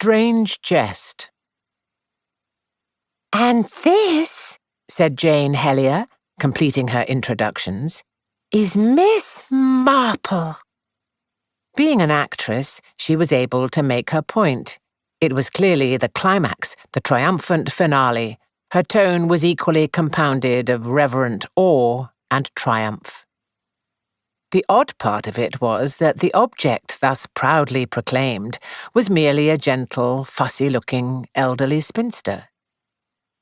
strange jest. "And this," said Jane Hellier, completing her introductions, "is Miss Marple." Being an actress, she was able to make her point. It was clearly the climax, the triumphant finale. Her tone was equally compounded of reverent awe and triumph. The odd part of it was that the object thus proudly proclaimed was merely a gentle, fussy-looking, elderly spinster.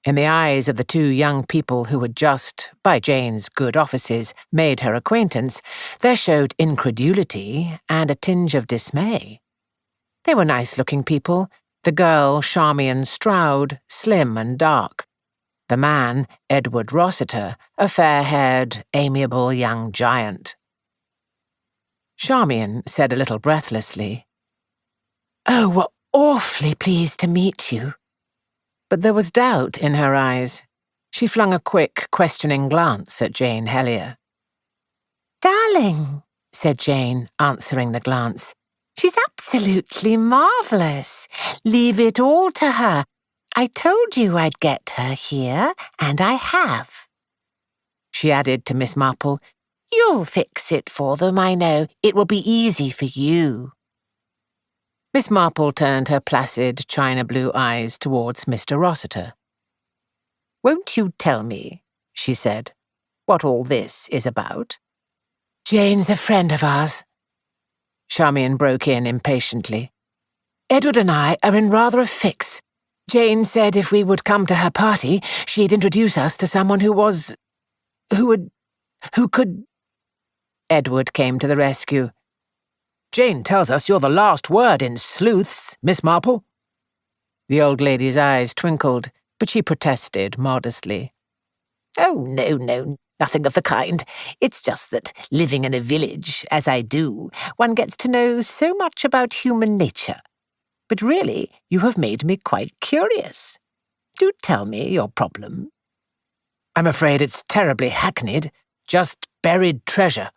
In the eyes of the two young people who had just, by Jane's good offices, made her acquaintance, there showed incredulity and a tinge of dismay. They were nice-looking people, the girl Charmian Stroud, slim and dark. The man, Edward Rossiter, a fair-haired, amiable young giant. Charmian said a little breathlessly, "Oh, we're awfully pleased to meet you." But there was doubt in her eyes. She flung a quick, questioning glance at Jane Hellier. "Darling," said Jane, answering the glance, "she's absolutely marvellous. Leave it all to her. I told you I'd get her here, and I have." She added to Miss Marple, "You'll fix it for them, I know. It will be easy for you." Miss Marple turned her placid, china-blue eyes towards Mr. Rossiter. "Won't you tell me," she said, "what all this is about?" "Jane's a friend of ours." Charmian broke in impatiently. "Edward and I are in rather a fix. Jane said if we would come to her party, she'd introduce us to someone who could... Edward came to the rescue. "Jane tells us you're the last word in sleuths, Miss Marple." The old lady's eyes twinkled, but she protested modestly. "Oh, no, nothing of the kind. It's just that, living in a village, as I do, one gets to know so much about human nature. But really, you have made me quite curious. Do tell me your problem." "I'm afraid it's terribly hackneyed. Just buried treasure,"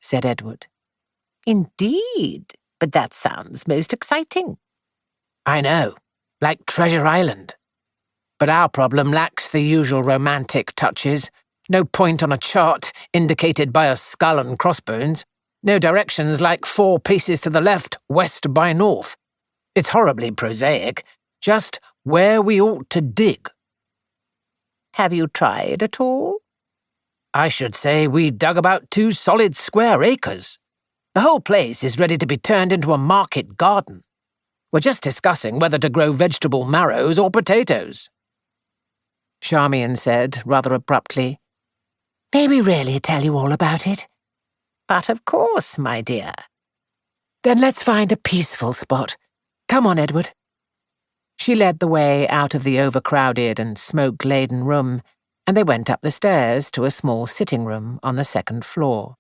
said Edward. "Indeed, but that sounds most exciting." "I know, like Treasure Island. But our problem lacks the usual romantic touches. No point on a chart indicated by a skull and crossbones. No directions like 4 paces to the left, west by north. It's horribly prosaic. Just where we ought to dig." "Have you tried at all?" "I should say we dug about 2 solid square acres. The whole place is ready to be turned into a market garden. We're just discussing whether to grow vegetable marrows or potatoes." Charmian said, rather abruptly, "May we really tell you all about it?" "But of course, my dear." "Then let's find a peaceful spot. Come on, Edward." She led the way out of the overcrowded and smoke-laden room, and they went up the stairs to a small sitting room on the 2nd floor.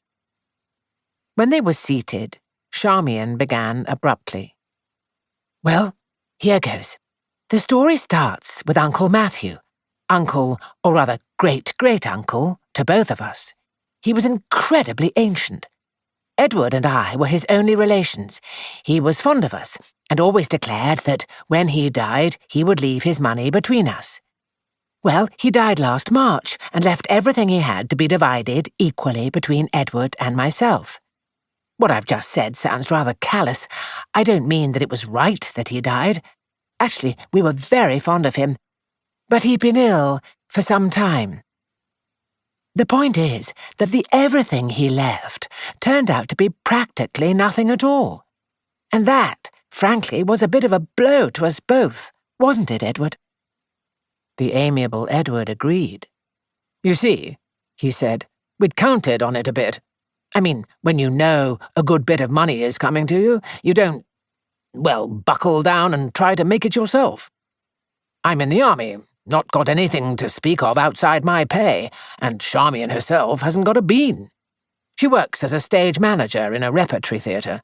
When they were seated, Charmian began abruptly. "Well, here goes. The story starts with Uncle Matthew. Uncle, or rather great-great-uncle, to both of us. He was incredibly ancient. Edward and I were his only relations. He was fond of us, and always declared that when he died, he would leave his money between us. Well, he died last March, and left everything he had to be divided equally between Edward and myself. What I've just said sounds rather callous. I don't mean that it was right that he died. Actually, we were very fond of him. But he'd been ill for some time. The point is that the everything he left turned out to be practically nothing at all. And that, frankly, was a bit of a blow to us both, wasn't it, Edward?" The amiable Edward agreed. "You see," he said, "we'd counted on it a bit. I mean, when you know a good bit of money is coming to you, you don't, buckle down and try to make it yourself. I'm in the army, not got anything to speak of outside my pay, and Charmian herself hasn't got a bean. She works as a stage manager in a repertory theatre.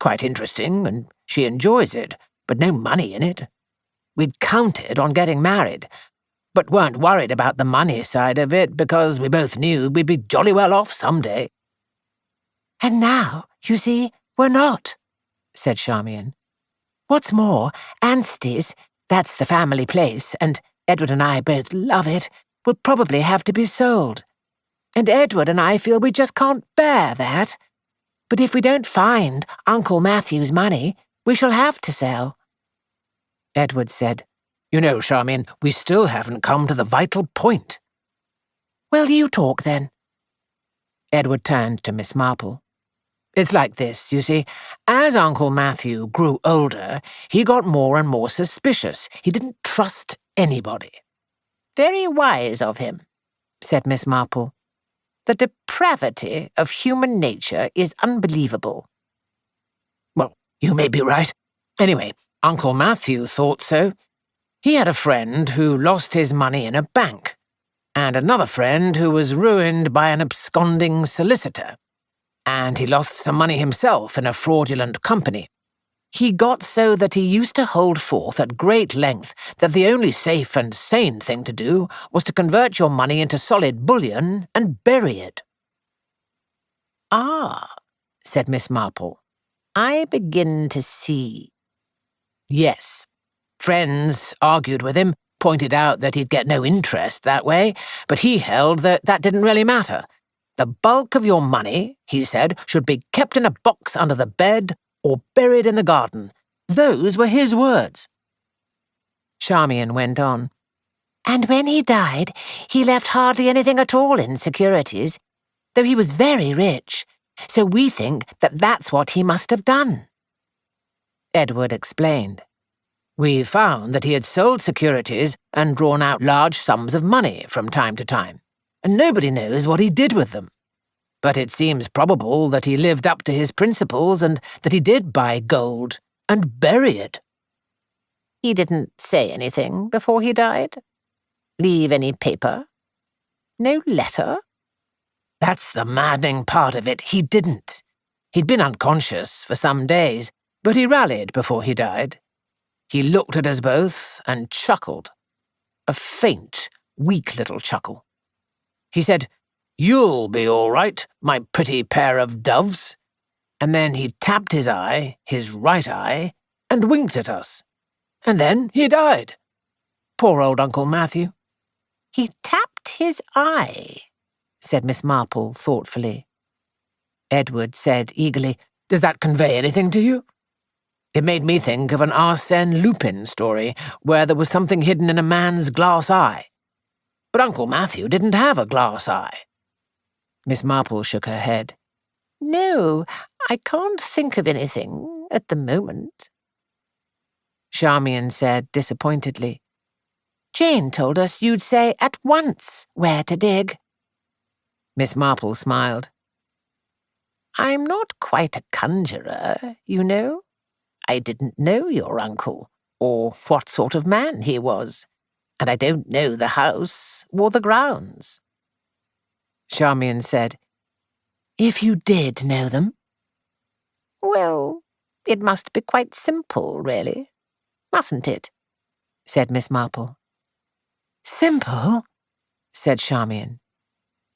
Quite interesting, and she enjoys it, but no money in it. We'd counted on getting married, but weren't worried about the money side of it because we both knew we'd be jolly well off some day." "And now, you see, we're not," said Charmian. What's more, Anstey's, that's the family place, and Edward and I both love it, will probably have to be sold. And Edward and I feel we just can't bear that. But if we don't find Uncle Matthew's money, we shall have to sell." Edward said, "You know, Charmian, we still haven't come to the vital point." "Well, you talk then." Edward turned to Miss Marple. "It's like this, you see. As Uncle Matthew grew older, he got more and more suspicious. He didn't trust anybody." "Very wise of him," said Miss Marple. "The depravity of human nature is unbelievable." "Well, you may be right. Anyway, Uncle Matthew thought so. He had a friend who lost his money in a bank, and another friend who was ruined by an absconding solicitor, and he lost some money himself in a fraudulent company. He got so that he used to hold forth at great length that the only safe and sane thing to do was to convert your money into solid bullion and bury it." "Ah," said Miss Marple, "I begin to see." "Yes. Friends argued with him, pointed out that he'd get no interest that way, but he held that that didn't really matter. The bulk of your money, he said, should be kept in a box under the bed or buried in the garden. Those were his words." Charmian went on. "And when he died, he left hardly anything at all in securities, though he was very rich, so we think that that's what he must have done." Edward explained. "We found that he had sold securities and drawn out large sums of money from time to time, and nobody knows what he did with them. But it seems probable that he lived up to his principles and that he did buy gold and bury it." "He didn't say anything before he died? Leave any paper? No letter?" "That's the maddening part of it. He didn't. He'd been unconscious for some days, but he rallied before he died. He looked at us both and chuckled. A faint, weak little chuckle. He said, 'You'll be all right, my pretty pair of doves.' And then he tapped his eye, his right eye, and winked at us. And then he died. Poor old Uncle Matthew." "He tapped his eye," said Miss Marple thoughtfully. Edward said eagerly, "Does that convey anything to you? It made me think of an Arsène Lupin story where there was something hidden in a man's glass eye. But Uncle Matthew didn't have a glass eye." Miss Marple shook her head. "No, I can't think of anything at the moment." Charmian said disappointedly, "Jane told us you'd say at once where to dig." Miss Marple smiled. "I'm not quite a conjurer, you know. I didn't know your uncle, or what sort of man he was, and I don't know the house or the grounds." Charmian said, "If you did know them?" "Well, it must be quite simple, really, mustn't it?" said Miss Marple. "Simple?" said Charmian.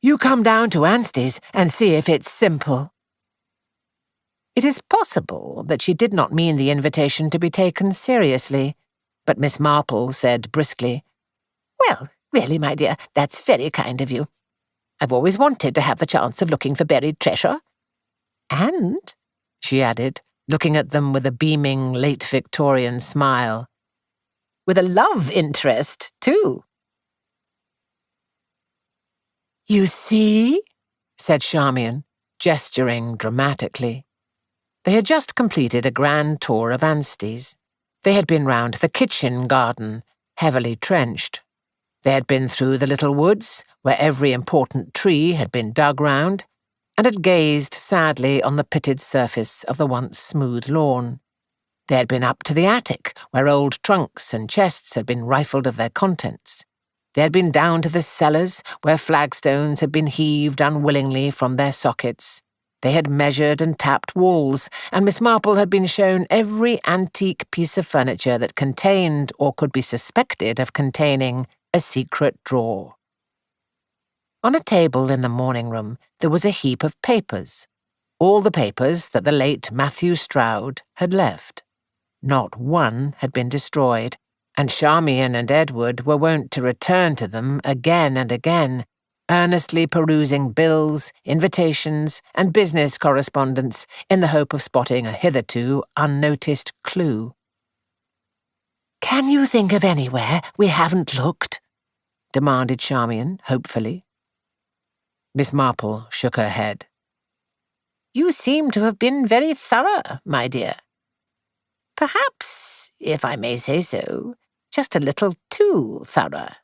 "You come down to Anstey's and see if it's simple." It is possible that she did not mean the invitation to be taken seriously, but Miss Marple said briskly, "Well, really, my dear, that's very kind of you. I've always wanted to have the chance of looking for buried treasure. And," she added, looking at them with a beaming late Victorian smile, "with a love interest, too." "You see?" said Charmian, gesturing dramatically. They had just completed a grand tour of Anstey's. They had been round the kitchen garden, heavily trenched. They had been through the little woods, where every important tree had been dug round, and had gazed sadly on the pitted surface of the once smooth lawn. They had been up to the attic, where old trunks and chests had been rifled of their contents. They had been down to the cellars, where flagstones had been heaved unwillingly from their sockets. They had measured and tapped walls, and Miss Marple had been shown every antique piece of furniture that contained, or could be suspected of containing, a secret drawer. On a table in the morning room there was a heap of papers, all the papers that the late Matthew Stroud had left. Not one had been destroyed, and Charmian and Edward were wont to return to them again and again, earnestly perusing bills, invitations, and business correspondence in the hope of spotting a hitherto unnoticed clue. "Can you think of anywhere we haven't looked?" demanded Charmian, hopefully. Miss Marple shook her head. "You seem to have been very thorough, my dear. Perhaps, if I may say so, just a little too thorough.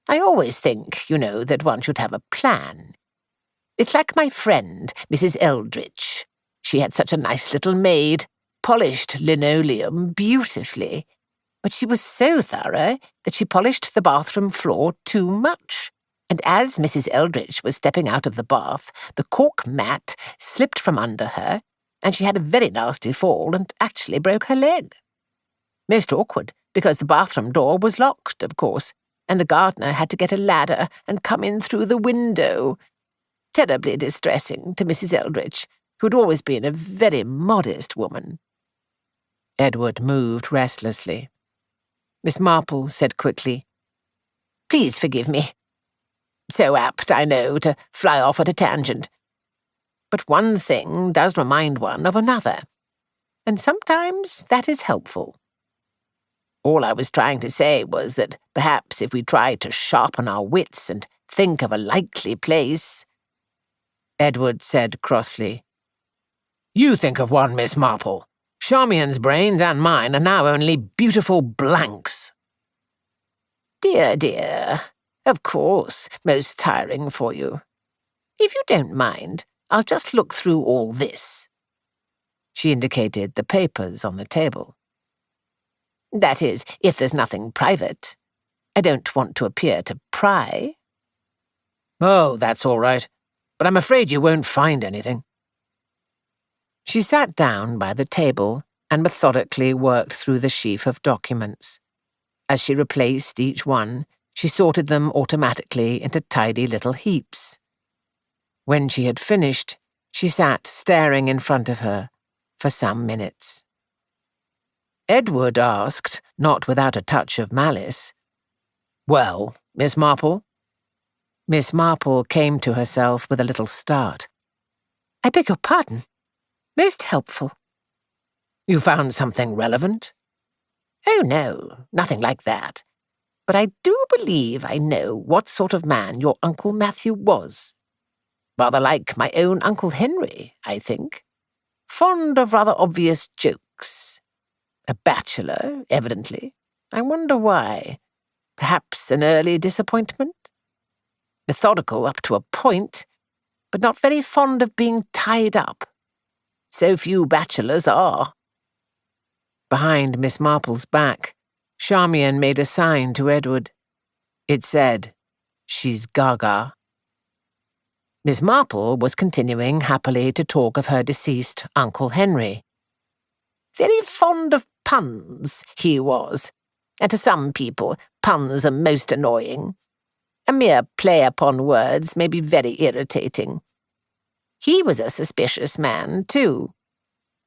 I always think, that one should have a plan. It's like my friend, Mrs. Eldridge. She had such a nice little maid, polished linoleum beautifully, but she was so thorough that she polished the bathroom floor too much, and as Mrs. Eldridge was stepping out of the bath, the cork mat slipped from under her, and she had a very nasty fall and actually broke her leg. Most awkward, because the bathroom door was locked, of course, and the gardener had to get a ladder and come in through the window. Terribly distressing to Mrs. Eldridge, who had always been a very modest woman." Edward moved restlessly. Miss Marple said quickly, "Please forgive me. So apt, I know, to fly off at a tangent. But one thing does remind one of another, and sometimes that is helpful. All I was trying to say was that perhaps if we tried to sharpen our wits and think of a likely place—" Edward said crossly, "You think of one, Miss Marple. Charmian's brains and mine are now only beautiful blanks." "Dear, dear. Of course, most tiring for you. If you don't mind, I'll just look through all this." She indicated the papers on the table. "That is, if there's nothing private. I don't want to appear to pry." "Oh, that's all right. But I'm afraid you won't find anything." She sat down by the table and methodically worked through the sheaf of documents. As she replaced each one, she sorted them automatically into tidy little heaps. When she had finished, she sat staring in front of her for some minutes. Edward asked, not without a touch of malice, "Well, Miss Marple?" Miss Marple came to herself with a little start. "I beg your pardon. Most helpful." "You found something relevant?" "Oh, no, nothing like that. But I do believe I know what sort of man your Uncle Matthew was. Rather like my own Uncle Henry, I think. Fond of rather obvious jokes. A bachelor, evidently. I wonder why. Perhaps an early disappointment? Methodical up to a point, but not very fond of being tied up. So few bachelors are." Behind Miss Marple's back, Charmian made a sign to Edward. It said, "She's gaga." Miss Marple was continuing happily to talk of her deceased Uncle Henry. "Very fond of puns, he was, and to some people puns are most annoying. A mere play upon words may be very irritating. He was a suspicious man, too.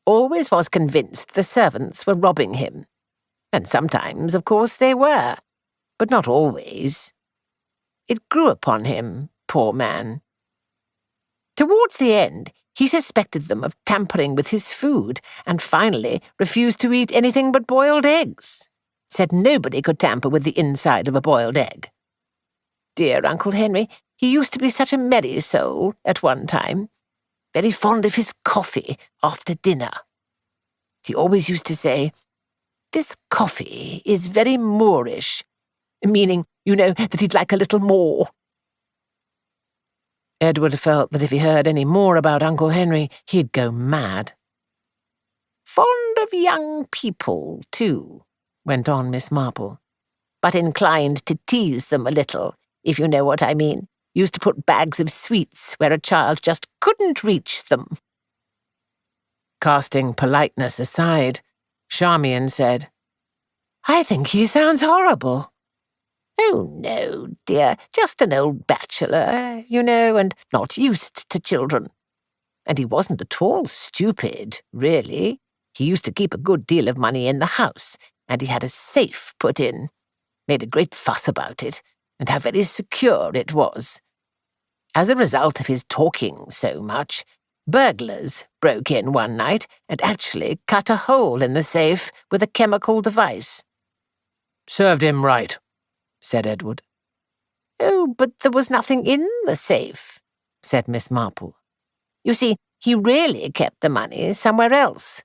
Always was convinced the servants were robbing him. And sometimes, of course, they were, but not always. It grew upon him, poor man. Towards the end, he suspected them of tampering with his food, and finally refused to eat anything but boiled eggs. Said nobody could tamper with the inside of a boiled egg. Dear Uncle Henry, he used to be such a merry soul at one time. Very fond of his coffee after dinner. He always used to say, 'This coffee is very Moorish,' meaning, that he'd like a little more." Edward felt that if he heard any more about Uncle Henry, he'd go mad. "Fond of young people, too," went on Miss Marple, "but inclined to tease them a little, if you know what I mean. Used to put bags of sweets where a child just couldn't reach them." Casting politeness aside, Charmian said, "I think he sounds horrible." "Oh, no, dear, just an old bachelor, and not used to children. And he wasn't at all stupid, really. He used to keep a good deal of money in the house, and he had a safe put in. Made a great fuss about it, and how very secure it was. As a result of his talking so much, burglars broke in one night and actually cut a hole in the safe with a chemical device. "Served him right," said Edward. "Oh, but there was nothing in the safe," said Miss Marple. "You see, he really kept the money somewhere else,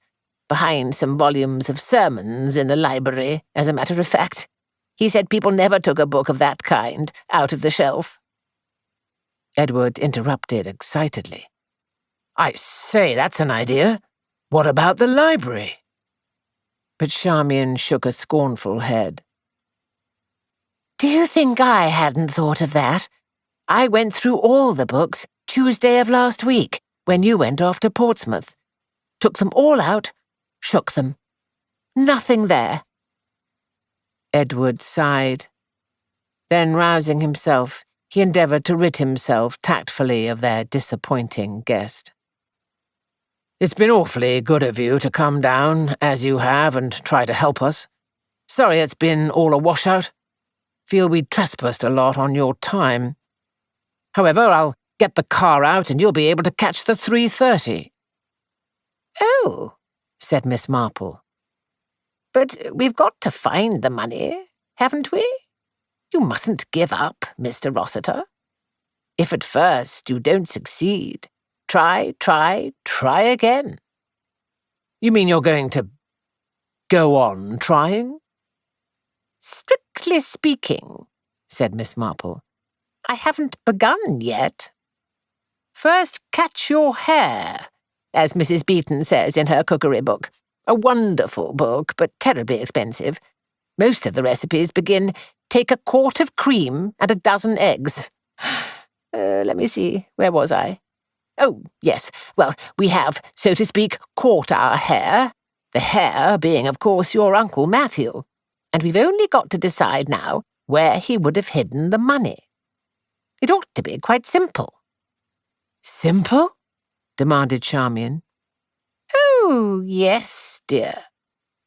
behind some volumes of sermons in the library, as a matter of fact. He said people never took a book of that kind out of the shelf." Edward interrupted excitedly. "I say, that's an idea. What about the library?" But Charmian shook a scornful head. "Do you think I hadn't thought of that? I went through all the books Tuesday of last week, when you went off to Portsmouth. Took them all out, shook them. Nothing there." Edward sighed. Then, rousing himself, he endeavoured to rid himself tactfully of their disappointing guest. "It's been awfully good of you to come down, as you have, and try to help us. Sorry it's been all a washout. Feel we trespassed a lot on your time. However, I'll get the car out and you'll be able to catch the 3:30. "Oh," said Miss Marple. "But we've got to find the money, haven't we? You mustn't give up, Mr. Rossiter. If at first you don't succeed, try again." You mean you're going to go on trying? "Strictly speaking," said Miss Marple, "I haven't begun yet. First catch your hare, as Mrs. Beeton says in her cookery book. A wonderful book, but terribly expensive. Most of the recipes begin, 'Take a quart of cream and a dozen eggs.' Let me see, where was I? Oh, yes, well, we have, so to speak, caught our hare, the hare being, of course, your Uncle Matthew, and we've only got to decide now where he would have hidden the money. It ought to be quite simple." "Simple?" demanded Charmian. "Oh, yes, dear.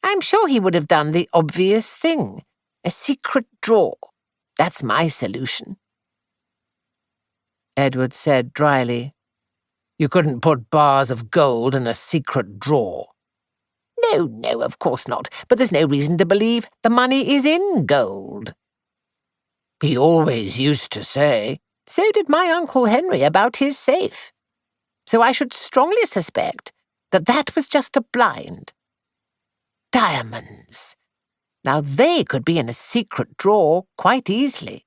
I'm sure he would have done the obvious thing. A secret drawer. That's my solution." Edward said dryly, "You couldn't put bars of gold in a secret drawer." No, of course not, but there's no reason to believe the money is in gold." "He always used to say." "So did my Uncle Henry about his safe. So I should strongly suspect that that was just a blind. Diamonds. Now they could be in a secret drawer quite easily."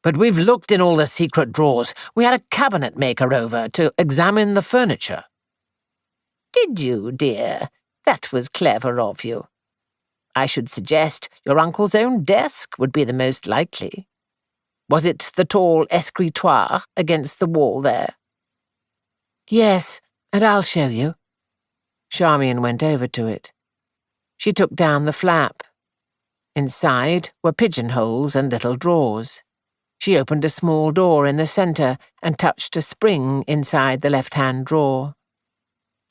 "But we've looked in all the secret drawers. We had a cabinet maker over to examine the furniture." "Did you, dear? That was clever of you. I should suggest your uncle's own desk would be the most likely. Was it the tall escritoire against the wall there?" "Yes, and I'll show you." Charmian went over to it. She took down the flap. Inside were pigeonholes and little drawers. She opened a small door in the centre and touched a spring inside the left-hand drawer.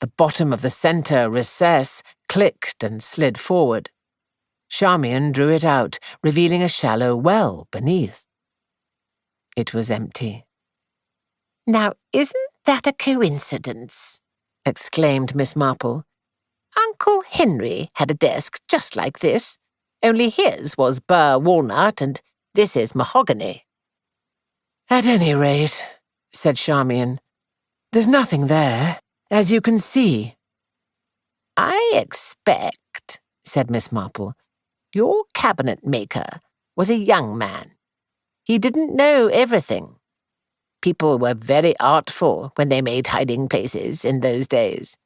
The bottom of the centre recess clicked and slid forward. Charmian drew it out, revealing a shallow well beneath. It was empty. "Now, isn't that a coincidence?" exclaimed Miss Marple. "Uncle Henry had a desk just like this, only his was burr walnut and this is mahogany." "At any rate," said Charmian, "there's nothing there, as you can see." "I expect," said Miss Marple, "your cabinet maker was a young man. He didn't know everything. People were very artful when they made hiding places in those days.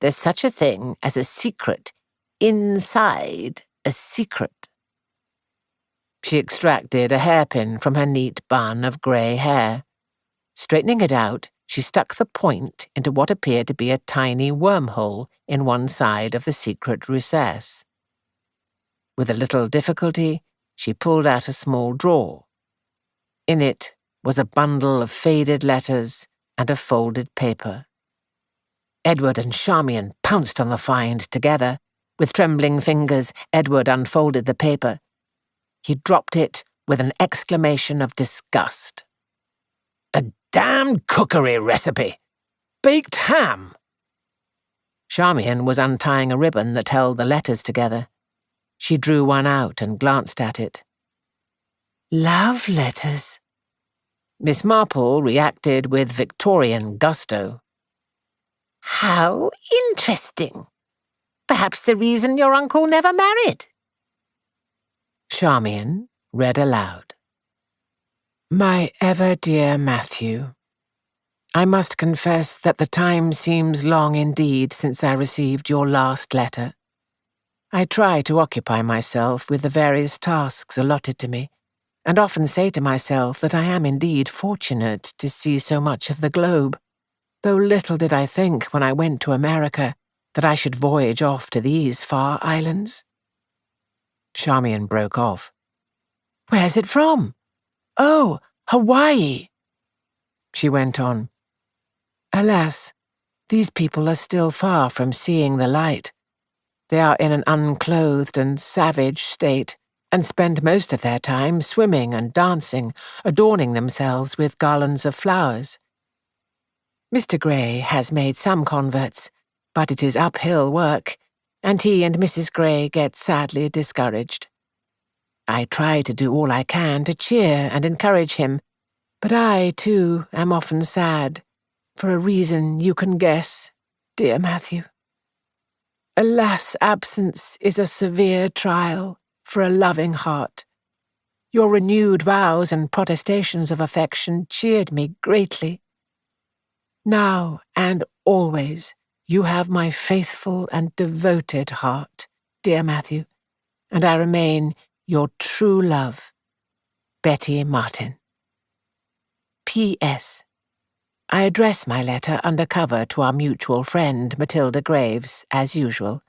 There's such a thing as a secret inside a secret." She extracted a hairpin from her neat bun of grey hair. Straightening it out, she stuck the point into what appeared to be a tiny wormhole in one side of the secret recess. With a little difficulty, she pulled out a small drawer. In it was a bundle of faded letters and a folded paper. Edward and Charmian pounced on the find together. With trembling fingers, Edward unfolded the paper. He dropped it with an exclamation of disgust. "A damned cookery recipe! Baked ham!" Charmian was untying a ribbon that held the letters together. She drew one out and glanced at it. "Love letters." Miss Marple reacted with Victorian gusto. "How interesting. Perhaps the reason your uncle never married." Charmian read aloud. "My ever-dear Matthew, I must confess that the time seems long indeed since I received your last letter. I try to occupy myself with the various tasks allotted to me, and often say to myself that I am indeed fortunate to see so much of the globe, though little did I think when I went to America that I should voyage off to these far islands." Charmian broke off. "Where's it from? Oh, Hawaii." She went on. "Alas, these people are still far from seeing the light. They are in an unclothed and savage state, and spend most of their time swimming and dancing, adorning themselves with garlands of flowers. Mr. Gray has made some converts, but it is uphill work, and he and Mrs. Gray get sadly discouraged. I try to do all I can to cheer and encourage him, but I, too, am often sad, for a reason you can guess, dear Matthew. Alas, absence is a severe trial for a loving heart. Your renewed vows and protestations of affection cheered me greatly. Now and always you have my faithful and devoted heart, dear Matthew, and I remain your true love, Betty Martin. P.S. I address my letter under cover to our mutual friend Matilda Graves, as usual.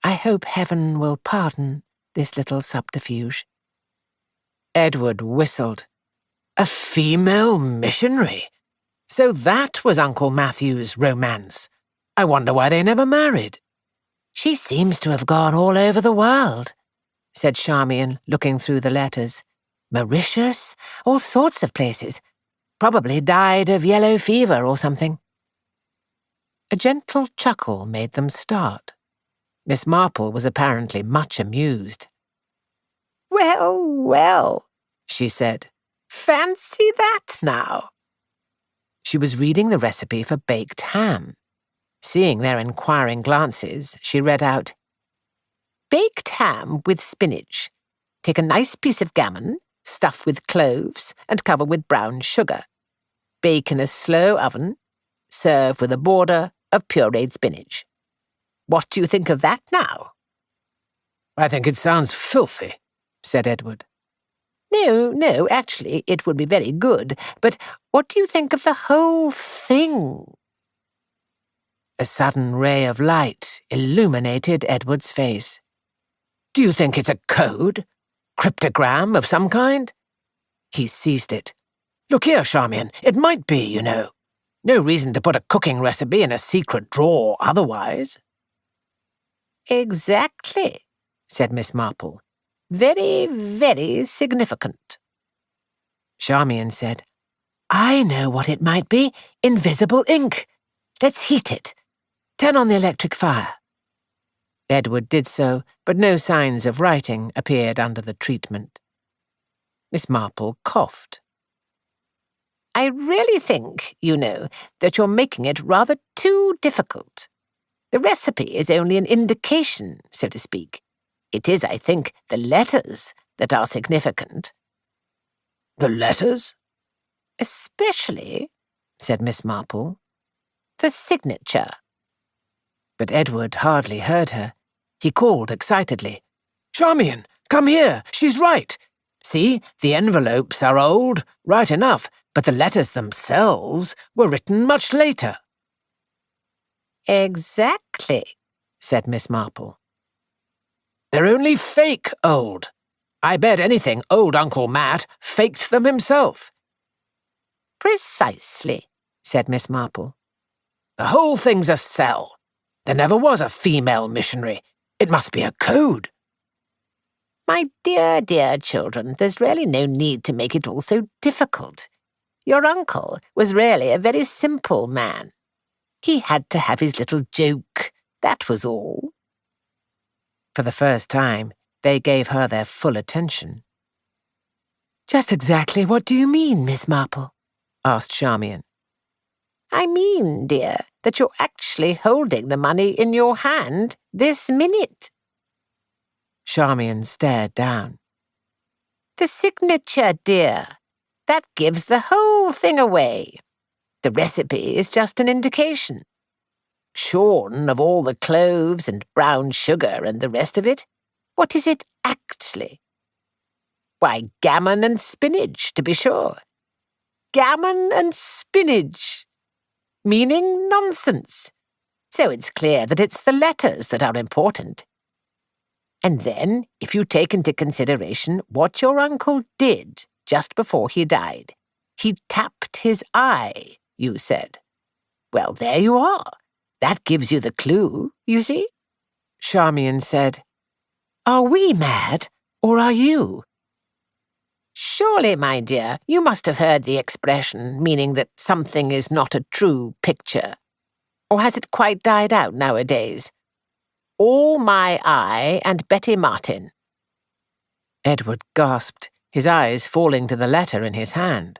I hope heaven will pardon this little subterfuge." Edward whistled. "A female missionary? So that was Uncle Matthew's romance. I wonder why they never married." "She seems to have gone all over the world," said Charmian, looking through the letters. "Mauritius, all sorts of places. Probably died of yellow fever or something." A gentle chuckle made them start. Miss Marple was apparently much amused. "Well, well," she said. "Fancy that now." She was reading the recipe for baked ham. Seeing their inquiring glances, she read out, "Baked ham with spinach. Take a nice piece of gammon, stuff with cloves, and cover with brown sugar. Bake in a slow oven. Serve with a border of pureed spinach. What do you think of that now?" "I think it sounds filthy," said Edward. No, actually, it would be very good. But what do you think of the whole thing?" A sudden ray of light illuminated Edward's face. "Do you think it's a code? Cryptogram of some kind?" He seized it. "Look here, Charmian, it might be, you know. No reason to put a cooking recipe in a secret drawer otherwise." "Exactly," said Miss Marple. "Very, very significant." Charmian said, "I know what it might be. Invisible ink. Let's heat it. Turn on the electric fire." Edward did so, but no signs of writing appeared under the treatment. Miss Marple coughed. "I really think, you know, that you're making it rather too difficult. The recipe is only an indication, so to speak. It is, I think, the letters that are significant." "The letters?" "Especially," said Miss Marple, "the signature." But Edward hardly heard her. He called excitedly, "Charmian, come here! She's right! See, the envelopes are old, right enough, but the letters themselves were written much later." "Exactly," said Miss Marple. "They're only fake old. I bet anything old Uncle Matt faked them himself." "Precisely," said Miss Marple. The whole thing's a sell. There never was a female missionary. It must be a code. My dear, dear children, there's really no need to make it all so difficult. Your uncle was really a very simple man. He had to have his little joke, that was all. For the first time, they gave her their full attention. Just exactly what do you mean, Miss Marple? Asked Charmian. I mean, dear, that you're actually holding the money in your hand this minute. Charmian stared down. The signature, dear. That gives the whole thing away. The recipe is just an indication. Shorn of all the cloves and brown sugar and the rest of it, what is it actually? Why, gammon and spinach, to be sure. Gammon and spinach. Meaning nonsense. So it's clear that it's the letters that are important. And then, if you take into consideration what your uncle did just before he died, he tapped his eye, you said. Well, there you are. That gives you the clue, you see? Charmian said, Are we mad, or are you? Surely, my dear, you must have heard the expression meaning that something is not a true picture. Or has it quite died out nowadays? All my eye and Betty Martin. Edward gasped, his eyes falling to the letter in his hand.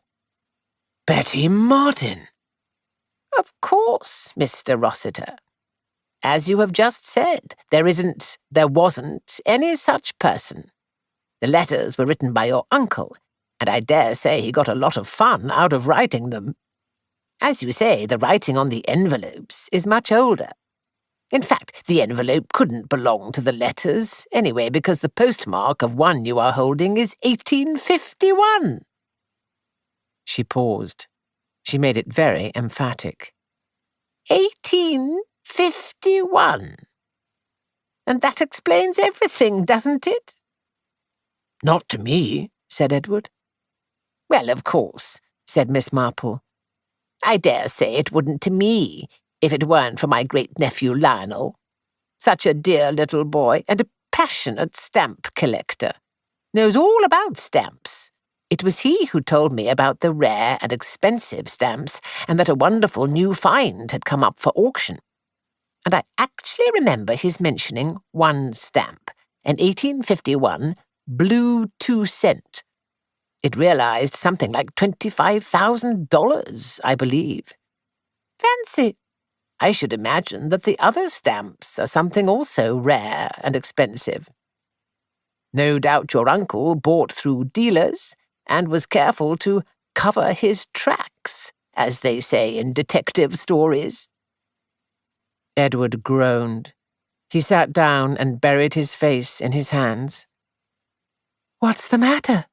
Betty Martin! Of course, Mr. Rossiter. As you have just said, there wasn't any such person. The letters were written by your uncle, and I dare say he got a lot of fun out of writing them. As you say, the writing on the envelopes is much older. In fact, the envelope couldn't belong to the letters, anyway, because the postmark of one you are holding is 1851. She paused. She made it very emphatic. 1851. And that explains everything, doesn't it? Not to me, said Edward. Well, of course, said Miss Marple. I dare say it wouldn't to me, if it weren't for my great-nephew Lionel. Such a dear little boy, and a passionate stamp collector. Knows all about stamps. It was he who told me about the rare and expensive stamps, and that a wonderful new find had come up for auction. And I actually remember his mentioning one stamp, an 1851 blue 2-cent. It realized something like $25,000, I believe. Fancy! I should imagine that the other stamps are something also rare and expensive. No doubt your uncle bought through dealers and was careful to cover his tracks, as they say in detective stories. Edward groaned. He sat down and buried his face in his hands. What's the matter?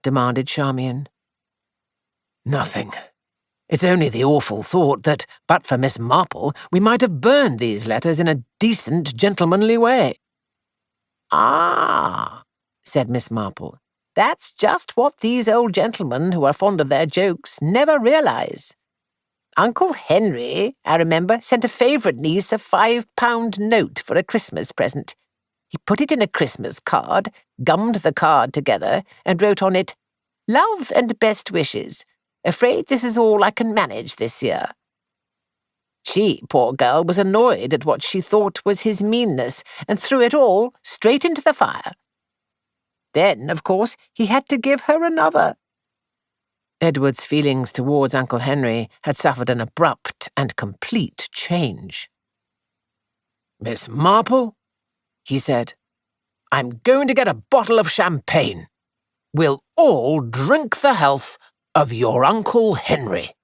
Demanded Charmian. Nothing. It's only the awful thought that, but for Miss Marple, we might have burned these letters in a decent, gentlemanly way. Ah, said Miss Marple. That's just what these old gentlemen who are fond of their jokes never realize. Uncle Henry, I remember, sent a favourite niece a £5 note for a Christmas present. He put it in a Christmas card, gummed the card together, and wrote on it, "Love and best wishes. Afraid this is all I can manage this year." She, poor girl, was annoyed at what she thought was his meanness, and threw it all straight into the fire. Then, of course, he had to give her another. Edward's feelings towards Uncle Henry had suffered an abrupt and complete change. "Miss Marple," he said, "I'm going to get a bottle of champagne. We'll all drink the health of your Uncle Henry."